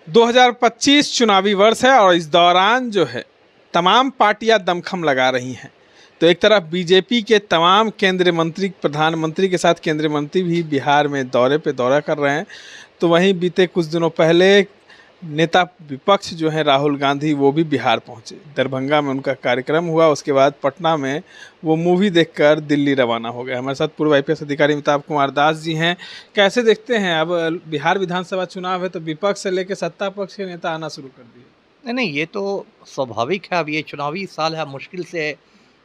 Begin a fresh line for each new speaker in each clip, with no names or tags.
2025 चुनावी वर्ष है और इस दौरान जो है तमाम पार्टियां दमखम लगा रही हैं। तो एक तरफ बीजेपी के तमाम केंद्रीय मंत्री, प्रधानमंत्री के साथ केंद्रीय मंत्री भी बिहार में दौरे पे दौरा कर रहे हैं, तो वहीं बीते कुछ दिनों पहले नेता विपक्ष जो है राहुल गांधी, वो भी बिहार पहुंचे। दरभंगा में उनका कार्यक्रम हुआ, उसके बाद पटना में वो मूवी देखकर दिल्ली रवाना हो गए। हमारे साथ पूर्व IPS अधिकारी अमिताभ कुमार दास जी हैं। कैसे देखते हैं, अब बिहार विधानसभा चुनाव है तो विपक्ष से लेकर सत्ता पक्ष के नेता आना शुरू कर दिए?
नहीं नहीं, ये तो स्वाभाविक है। अब ये चुनावी साल है, मुश्किल से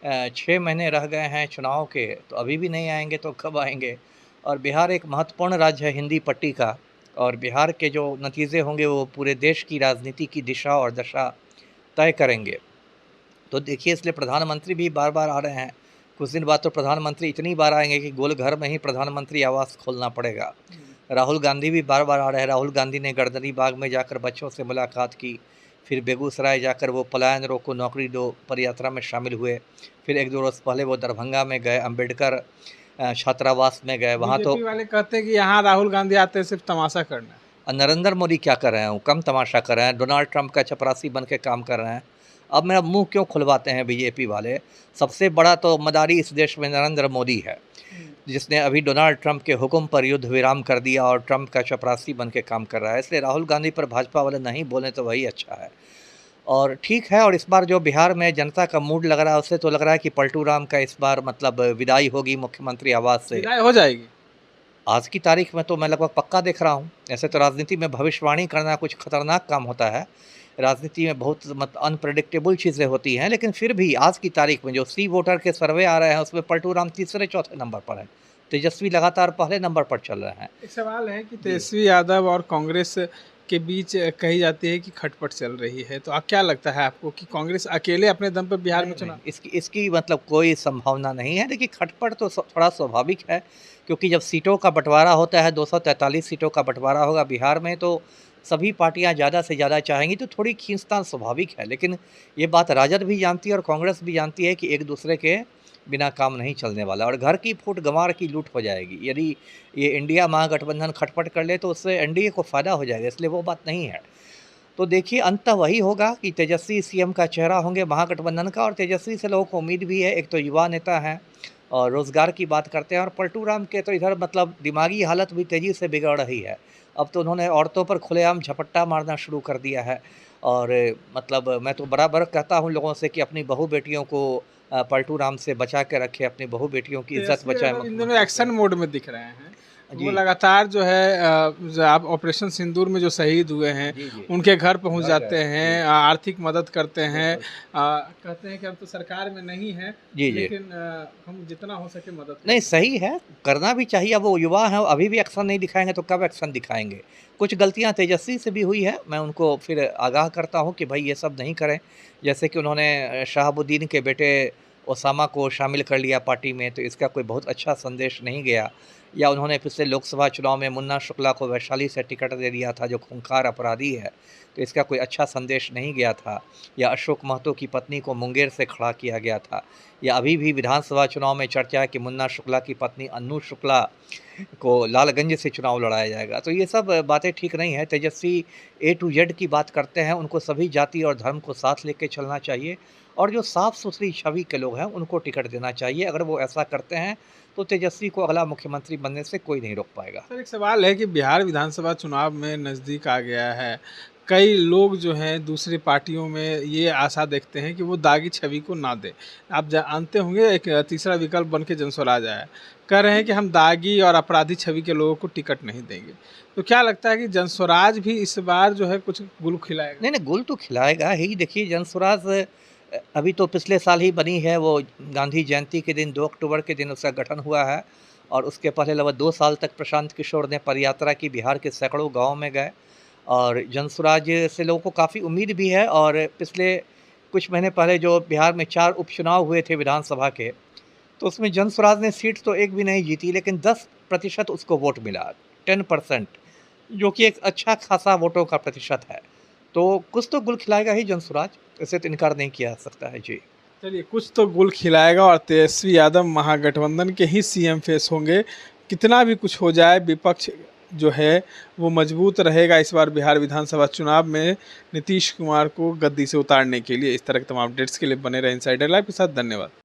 6 महीने रह गए हैं चुनाव के, तो अभी भी नहीं आएंगे तो कब आएंगे। और बिहार एक महत्वपूर्ण राज्य है हिंदी पट्टी का, और बिहार के जो नतीजे होंगे वो पूरे देश की राजनीति की दिशा और दशा तय करेंगे। तो देखिए, इसलिए प्रधानमंत्री भी बार बार आ रहे हैं। कुछ दिन बाद तो प्रधानमंत्री इतनी बार आएंगे कि गोल घर में ही प्रधानमंत्री आवास खोलना पड़ेगा। राहुल गांधी भी बार बार आ रहे हैं। राहुल गांधी ने गर्दनी बाग में जाकर बच्चों से मुलाकात की, फिर बेगूसराय जाकर वो पलायन रोको नौकरी दो पदयात्रा में शामिल हुए, फिर 1-2 रोज़ पहले वो दरभंगा में गए, अम्बेडकर छात्रावास में गए। वहाँ तो
बीजेपी वाले कहते हैं कि यहाँ राहुल गांधी आते हैं सिर्फ तमाशा करना।
नरेंद्र मोदी क्या कर रहे हैं? वो कम तमाशा कर रहे हैं। डोनाल्ड ट्रंप का चपरासी बन के काम कर रहे हैं। अब मेरा मुंह क्यों खुलवाते हैं बीजेपी वाले? सबसे बड़ा तो मदारी इस देश में नरेंद्र मोदी है, जिसने अभी डोनाल्ड ट्रंप के हुक्म पर युद्ध विराम कर दिया और ट्रंप का चपरासी बन के काम कर रहा है। इसलिए राहुल गांधी पर भाजपा वाले नहीं बोले तो वही अच्छा है। और ठीक है, और इस बार जो बिहार में जनता का मूड लग रहा है, उससे तो लग रहा है कि पलटू राम का इस बार मतलब विदाई होगी मुख्यमंत्री आवास से।
विदाई हो जाएगी
आज की तारीख में तो मैं लगभग पक्का देख रहा हूँ। ऐसे तो राजनीति में भविष्यवाणी करना कुछ खतरनाक काम होता है। राजनीति में बहुत अनप्रेडिक्टेबल चीज़ें होती हैं, लेकिन फिर भी आज की तारीख में जो सी वोटर के सर्वे आ रहे हैं उसमें पलटू राम तीसरे-चौथे नंबर पर है। तेजस्वी लगातार पहले नंबर पर चल रहे हैं।
एक सवाल है कि तेजस्वी यादव और कांग्रेस के बीच कही जाती है कि खटपट चल रही है, तो क्या लगता है आपको कि कांग्रेस अकेले अपने दम पर बिहार में चुनाव?
इसकी मतलब कोई संभावना नहीं है। देखिए, खटपट तो थोड़ा स्वाभाविक है, क्योंकि जब सीटों का बंटवारा होता है, 243 सीटों का बंटवारा होगा बिहार में, तो सभी पार्टियां ज़्यादा से ज़्यादा चाहेंगी, तो थोड़ी खींचतान स्वाभाविक है। लेकिन ये बात राजद भी जानती है और कांग्रेस भी जानती है कि एक दूसरे के बिना काम नहीं चलने वाला, और घर की फूट गंवार की लूट हो जाएगी। यदि ये इंडिया महागठबंधन खटपट कर ले तो उससे एनडीए को फ़ायदा हो जाएगा, इसलिए वो बात नहीं है। तो देखिए, अंततः वही होगा कि तेजस्वी सीएम का चेहरा होंगे महागठबंधन का, और तेजस्वी से लोगों को उम्मीद भी है। एक तो युवा नेता हैं और रोज़गार की बात करते हैं, और पलटू राम के तो इधर मतलब दिमागी हालत भी तेज़ी से बिगड़ रही है। अब तो उन्होंने औरतों पर खुलेआम झपट्टा मारना शुरू कर दिया है। और मतलब मैं तो बराबर कहता हूँ लोगों से कि अपनी बहू बेटियों को पलटू राम से बचा के रखें, अपनी बहू बेटियों की इज्जत बचाएं।
इन दोनों एक्शन मोड में दिख रहे हैं।
जी।
वो लगातार जो है जो आप ऑपरेशन सिंदूर में जो शहीद हुए हैं,
जी।
उनके घर पहुंच जाते हैं, आर्थिक मदद करते हैं, कहते हैं कि हम तो सरकार में नहीं है,
जी।
लेकिन हम जितना हो सके मदद
नहीं,
करें।
सही है, करना भी चाहिए। अब वो युवा हैं, अभी भी एक्शन नहीं दिखाएंगे तो कब एक्शन दिखाएंगे? कुछ गलतियां तेजस्वी से भी हुई है, मैं उनको फिर आगाह करता हूं कि भाई ये सब नहीं करें। जैसे कि उन्होंने शहाबुद्दीन के बेटे ओसामा को शामिल कर लिया पार्टी में, तो इसका कोई बहुत अच्छा संदेश नहीं गया। या उन्होंने पिछले लोकसभा चुनाव में मुन्ना शुक्ला को वैशाली से टिकट दे दिया था, जो खूंखार अपराधी है, तो इसका कोई अच्छा संदेश नहीं गया था। या अशोक महतो की पत्नी को मुंगेर से खड़ा किया गया था। या अभी भी विधानसभा चुनाव में चर्चा है कि मुन्ना शुक्ला की पत्नी अन्नू शुक्ला को लालगंज से चुनाव लड़ाया जाएगा। तो ये सब बातें ठीक नहीं है। तेजस्वी A to Z की बात करते हैं, उनको सभी जाति और धर्म को साथ लेके चलना चाहिए, और जो साफ़ सुथरी छवि के लोग हैं उनको टिकट देना चाहिए। अगर वो ऐसा करते हैं तो तेजस्वी को अगला मुख्यमंत्री बनने से कोई नहीं रोक पाएगा।
सर, एक सवाल है कि बिहार विधानसभा चुनाव में नज़दीक आ गया है, कई लोग जो हैं दूसरी पार्टियों में ये आशा देखते हैं कि वो दागी छवि को ना दे। आप जानते होंगे एक तीसरा विकल्प बन के जनस्वराज आया, कह रहे हैं कि हम दागी और अपराधी छवि के लोगों को टिकट नहीं देंगे। तो क्या लगता है कि जनस्वराज भी इस बार जो है कुछ गुल खिलाएगा?
नहीं नहीं, गुल तो खिलाएगा ही। देखिए, जनस्वराज अभी तो पिछले साल ही बनी है। वो गांधी जयंती के दिन 2 अक्टूबर के दिन उसका गठन हुआ है, और उसके पहले लगभग 2 साल तक प्रशांत किशोर ने पदयात्रा की, बिहार के सैकड़ों गाँव में गए, और जनस्वराज से लोगों को काफ़ी उम्मीद भी है। और पिछले कुछ महीने पहले जो बिहार में 4 उपचुनाव हुए थे विधानसभा के, तो उसमें जनस्वराज ने सीट तो एक भी नहीं जीती, लेकिन 10% उसको वोट मिला, 10%, जो कि एक अच्छा खासा वोटों का प्रतिशत है। तो कुछ तो गुल खिलाएगा ही जनस्वराज, इसे तो इनकार नहीं किया जा सकता है। जी
चलिए, कुछ तो गुल खिलाएगा और तेजस्वी यादव महागठबंधन के ही सीएम फेस होंगे। कितना भी कुछ हो जाए, विपक्ष जो है वो मजबूत रहेगा इस बार बिहार विधानसभा चुनाव में नीतीश कुमार को गद्दी से उतारने के लिए। इस तरह के तमाम अपडेट्स के लिए बने रहे इनसाइडर लाइव के साथ। धन्यवाद।